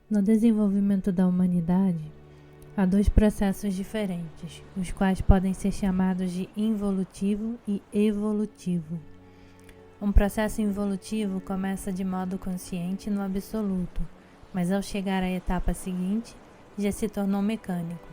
No desenvolvimento da humanidade, há dois processos diferentes, os quais podem ser chamados de involutivo e evolutivo. Um processo involutivo começa de modo consciente no absoluto, mas ao chegar à etapa seguinte, já se tornou mecânico,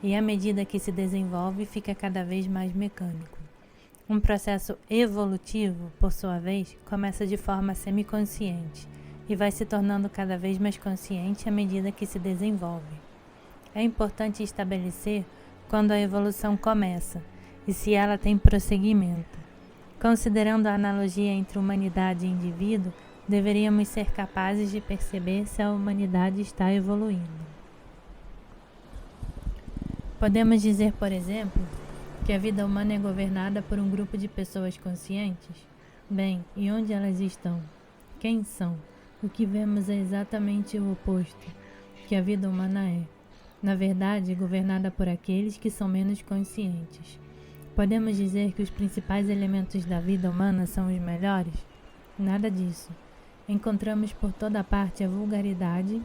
e à medida que se desenvolve, fica cada vez mais mecânico. Um processo evolutivo, por sua vez, começa de forma semiconsciente e vai se tornando cada vez mais consciente à medida que se desenvolve. É importante estabelecer quando a evolução começa e se ela tem prosseguimento. Considerando a analogia entre humanidade e indivíduo, deveríamos ser capazes de perceber se a humanidade está evoluindo. Podemos dizer, por exemplo, que a vida humana é governada por um grupo de pessoas conscientes? Bem, e onde elas estão? Quem são? O que vemos é exatamente o oposto que a vida humana é. Na verdade, governada por aqueles que são menos conscientes. Podemos dizer que os principais elementos da vida humana são os melhores? Nada disso. Encontramos por toda parte a vulgaridade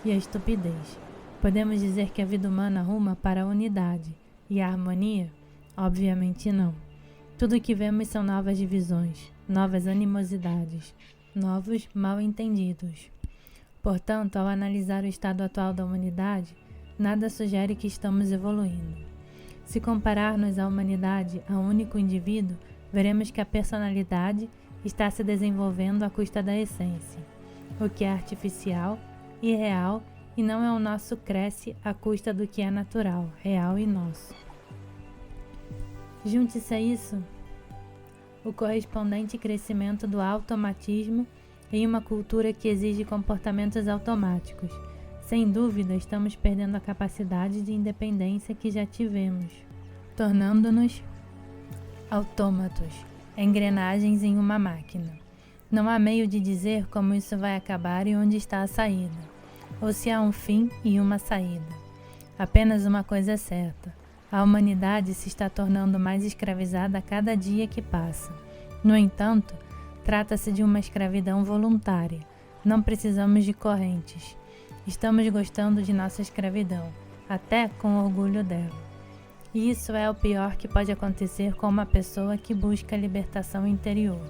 e a estupidez. Podemos dizer que a vida humana ruma para a unidade e a harmonia? Obviamente não. Tudo o que vemos são novas divisões, novas animosidades, novos mal-entendidos. Portanto, ao analisar o estado atual da humanidade, nada sugere que estamos evoluindo. Se compararmos a humanidade a um único indivíduo, veremos que a personalidade está se desenvolvendo à custa da essência. O que é artificial, irreal e não é o nosso cresce à custa do que é natural, real e nosso. Junte-se a isso o correspondente crescimento do automatismo em uma cultura que exige comportamentos automáticos. Sem dúvida, estamos perdendo a capacidade de independência que já tivemos, tornando-nos autômatos, engrenagens em uma máquina. Não há meio de dizer como isso vai acabar e onde está a saída, ou se há um fim e uma saída. Apenas uma coisa é certa: a humanidade se está tornando mais escravizada a cada dia que passa. No entanto, trata-se de uma escravidão voluntária. Não precisamos de correntes. Estamos gostando de nossa escravidão, até com orgulho dela. E isso é o pior que pode acontecer com uma pessoa que busca a libertação interior.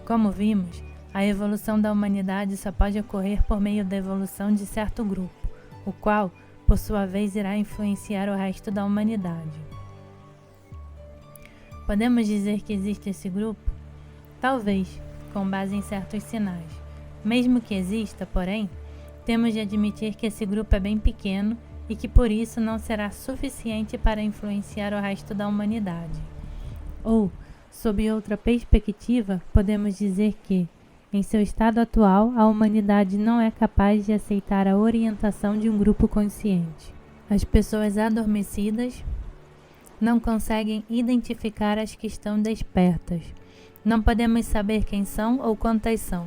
Como vimos, a evolução da humanidade só pode ocorrer por meio da evolução de certo grupo, o qual, por sua vez, irá influenciar o resto da humanidade. Podemos dizer que existe esse grupo? Talvez, com base em certos sinais. Mesmo que exista, porém, temos de admitir que esse grupo é bem pequeno e que por isso não será suficiente para influenciar o resto da humanidade. Ou, sob outra perspectiva, podemos dizer que, em seu estado atual, a humanidade não é capaz de aceitar a orientação de um grupo consciente. As pessoas adormecidas não conseguem identificar as que estão despertas. Não podemos saber quem são ou quantas são.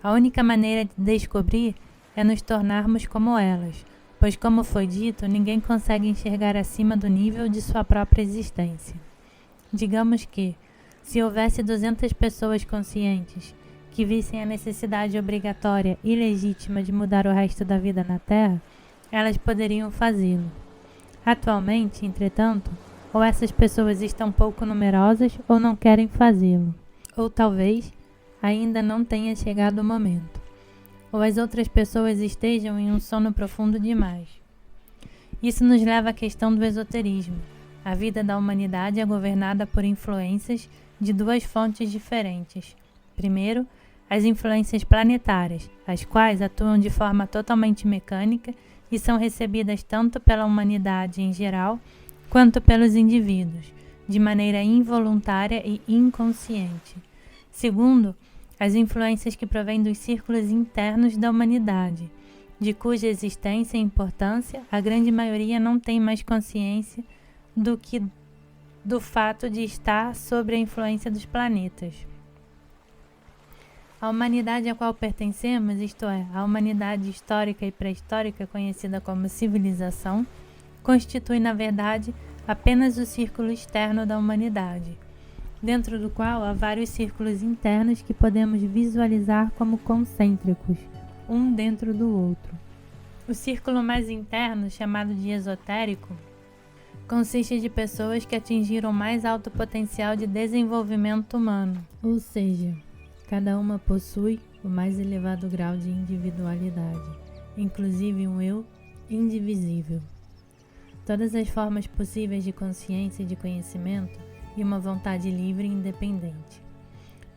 A única maneira de descobrir é nos tornarmos como elas, pois, como foi dito, ninguém consegue enxergar acima do nível de sua própria existência. Digamos que, se houvesse 200 pessoas conscientes que vissem a necessidade obrigatória e legítima de mudar o resto da vida na Terra, elas poderiam fazê-lo. Atualmente, entretanto, ou essas pessoas estão pouco numerosas ou não querem fazê-lo, ou talvez ainda não tenha chegado o momento, ou as outras pessoas estejam em um sono profundo demais. Isso nos leva à questão do esoterismo. A vida da humanidade é governada por influências de duas fontes diferentes. Primeiro, as influências planetárias, as quais atuam de forma totalmente mecânica e são recebidas tanto pela humanidade em geral, quanto pelos indivíduos, de maneira involuntária e inconsciente. Segundo, as influências que provêm dos círculos internos da humanidade, de cuja existência e importância a grande maioria não tem mais consciência do fato de estar sob a influência dos planetas. A humanidade a qual pertencemos, isto é, a humanidade histórica e pré-histórica conhecida como civilização, constitui, na verdade, apenas o círculo externo da humanidade, dentro do qual há vários círculos internos que podemos visualizar como concêntricos, um dentro do outro. O círculo mais interno, chamado de esotérico, consiste de pessoas que atingiram o mais alto potencial de desenvolvimento humano, ou seja, cada uma possui o mais elevado grau de individualidade, inclusive um eu indivisível. Todas as formas possíveis de consciência e de conhecimento e uma vontade livre e independente.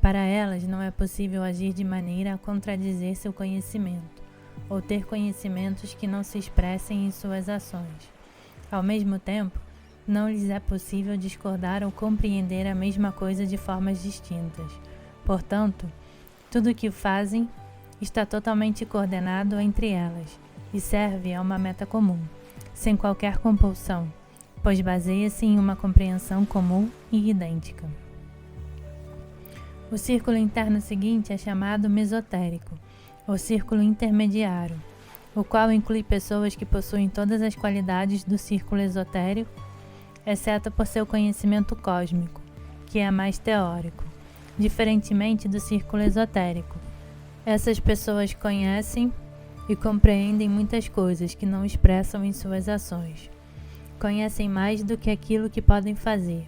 Para elas não é possível agir de maneira a contradizer seu conhecimento, ou ter conhecimentos que não se expressem em suas ações. Ao mesmo tempo, não lhes é possível discordar ou compreender a mesma coisa de formas distintas. Portanto, tudo o que fazem está totalmente coordenado entre elas e serve a uma meta comum, sem qualquer compulsão, pois baseia-se em uma compreensão comum e idêntica. O círculo interno seguinte é chamado mesotérico, ou círculo intermediário, o qual inclui pessoas que possuem todas as qualidades do círculo esotérico, exceto por seu conhecimento cósmico, que é mais teórico, diferentemente do círculo esotérico. Essas pessoas conhecem e compreendem muitas coisas que não expressam em suas ações. Conhecem mais do que aquilo que podem fazer.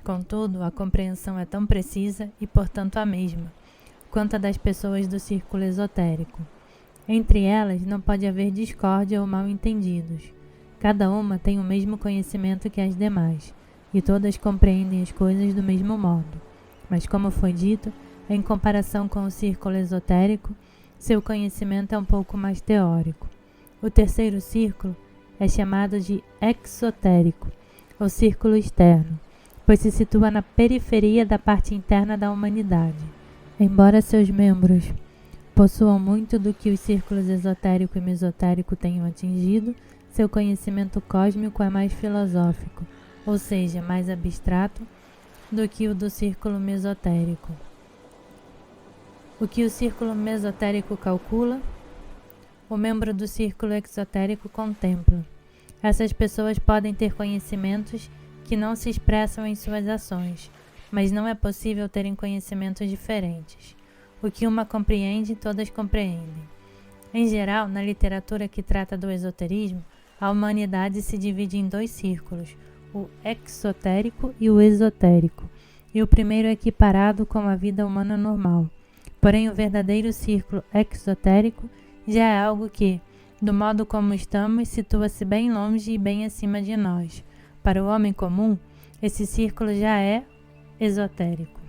Contudo, a compreensão é tão precisa e, portanto, a mesma, quanto a das pessoas do círculo esotérico. Entre elas não pode haver discórdia ou mal-entendidos. Cada uma tem o mesmo conhecimento que as demais, e todas compreendem as coisas do mesmo modo. Mas, como foi dito, em comparação com o círculo esotérico, seu conhecimento é um pouco mais teórico. O terceiro círculo é chamado de exotérico, ou círculo externo, pois se situa na periferia da parte interna da humanidade. Embora seus membros possuam muito do que os círculos esotérico e mesotérico tenham atingido, seu conhecimento cósmico é mais filosófico, ou seja, mais abstrato do que o do círculo mesotérico. O que o círculo mesotérico calcula, o membro do círculo exotérico contempla. Essas pessoas podem ter conhecimentos que não se expressam em suas ações, mas não é possível terem conhecimentos diferentes. O que uma compreende, todas compreendem. Em geral, na literatura que trata do esoterismo, a humanidade se divide em dois círculos, o exotérico e o esotérico, e o primeiro é equiparado com a vida humana normal. Porém, o verdadeiro círculo exotérico já é algo que, do modo como estamos, situa-se bem longe e bem acima de nós. Para o homem comum, esse círculo já é esotérico.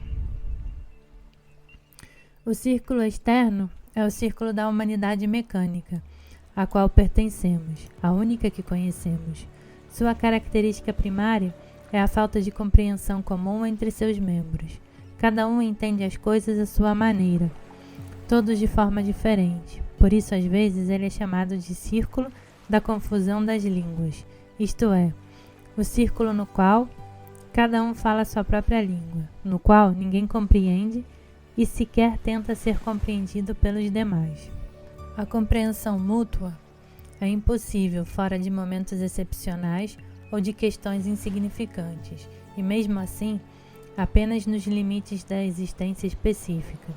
O círculo externo é o círculo da humanidade mecânica, a qual pertencemos, a única que conhecemos. Sua característica primária é a falta de compreensão comum entre seus membros. Cada um entende as coisas à sua maneira, todos de forma diferente. Por isso, às vezes, ele é chamado de círculo da confusão das línguas, isto é, o círculo no qual cada um fala a sua própria língua, no qual ninguém compreende e sequer tenta ser compreendido pelos demais. A compreensão mútua é impossível fora de momentos excepcionais ou de questões insignificantes, e mesmo assim, apenas nos limites da existência específica.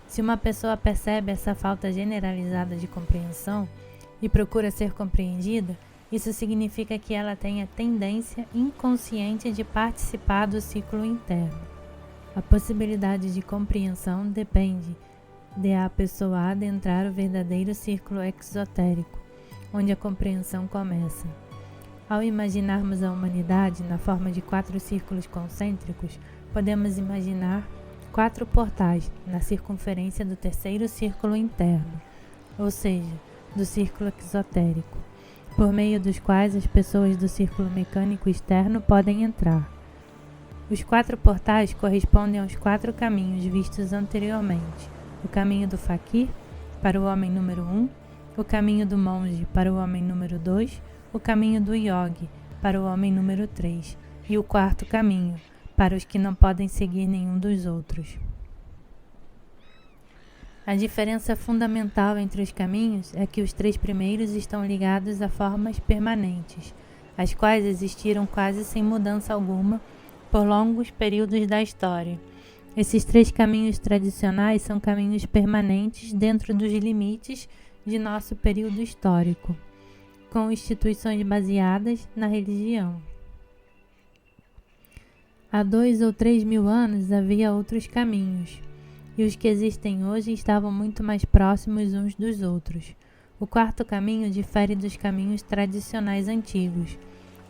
Se uma pessoa percebe essa falta generalizada de compreensão e procura ser compreendida, isso significa que ela tem a tendência inconsciente de participar do ciclo interno. A possibilidade de compreensão depende de a pessoa adentrar o verdadeiro círculo exotérico, onde a compreensão começa. Ao imaginarmos a humanidade na forma de 4 círculos concêntricos, podemos imaginar 4 portais na circunferência do terceiro círculo interno, ou seja, do círculo exotérico, por meio dos quais as pessoas do círculo mecânico externo podem entrar. Os 4 portais correspondem aos 4 caminhos vistos anteriormente: o caminho do faquir para o homem número 1, o caminho do monge para o homem número 2, o caminho do yogi para o homem número 3 e o 4º caminho para os que não podem seguir nenhum dos outros. A diferença fundamental entre os caminhos é que os 3 primeiros estão ligados a formas permanentes, as quais existiram quase sem mudança alguma por longos períodos da história. Esses 3 caminhos tradicionais são caminhos permanentes dentro dos limites de nosso período histórico, com instituições baseadas na religião. Há 2 ou 3 mil anos havia outros caminhos, e os que existem hoje estavam muito mais próximos uns dos outros. O quarto caminho difere dos caminhos tradicionais antigos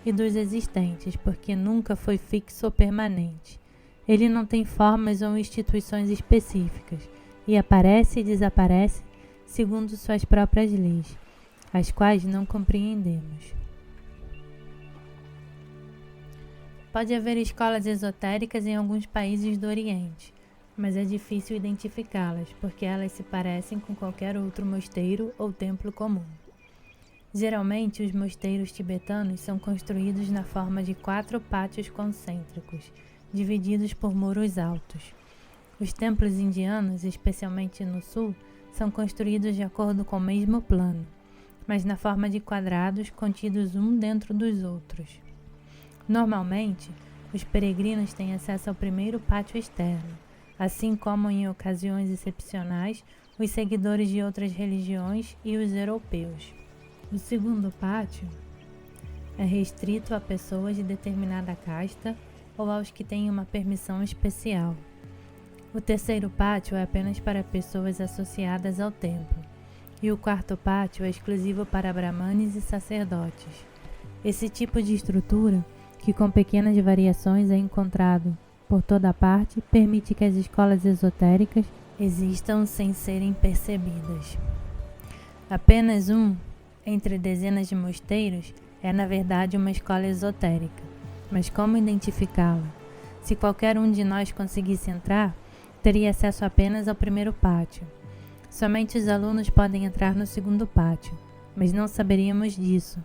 e dos existentes, porque nunca foi fixo ou permanente. Ele não tem formas ou instituições específicas, e aparece e desaparece segundo suas próprias leis, as quais não compreendemos. Pode haver escolas esotéricas em alguns países do Oriente, mas é difícil identificá-las, porque elas se parecem com qualquer outro mosteiro ou templo comum. Geralmente, os mosteiros tibetanos são construídos na forma de 4 pátios concêntricos, divididos por muros altos. Os templos indianos, especialmente no sul, são construídos de acordo com o mesmo plano, mas na forma de quadrados contidos um dentro dos outros. Normalmente, os peregrinos têm acesso ao primeiro pátio externo, assim como em ocasiões excepcionais, os seguidores de outras religiões e os europeus. O segundo pátio é restrito a pessoas de determinada casta ou aos que têm uma permissão especial. O terceiro pátio é apenas para pessoas associadas ao templo, e o quarto pátio é exclusivo para brahmanes e sacerdotes. Esse tipo de estrutura, que com pequenas variações é encontrado por toda parte, permite que as escolas esotéricas existam sem serem percebidas. Apenas um, entre dezenas de mosteiros, é na verdade uma escola esotérica. Mas como identificá-la? Se qualquer um de nós conseguisse entrar, teria acesso apenas ao primeiro pátio. Somente os alunos podem entrar no segundo pátio, mas não saberíamos disso,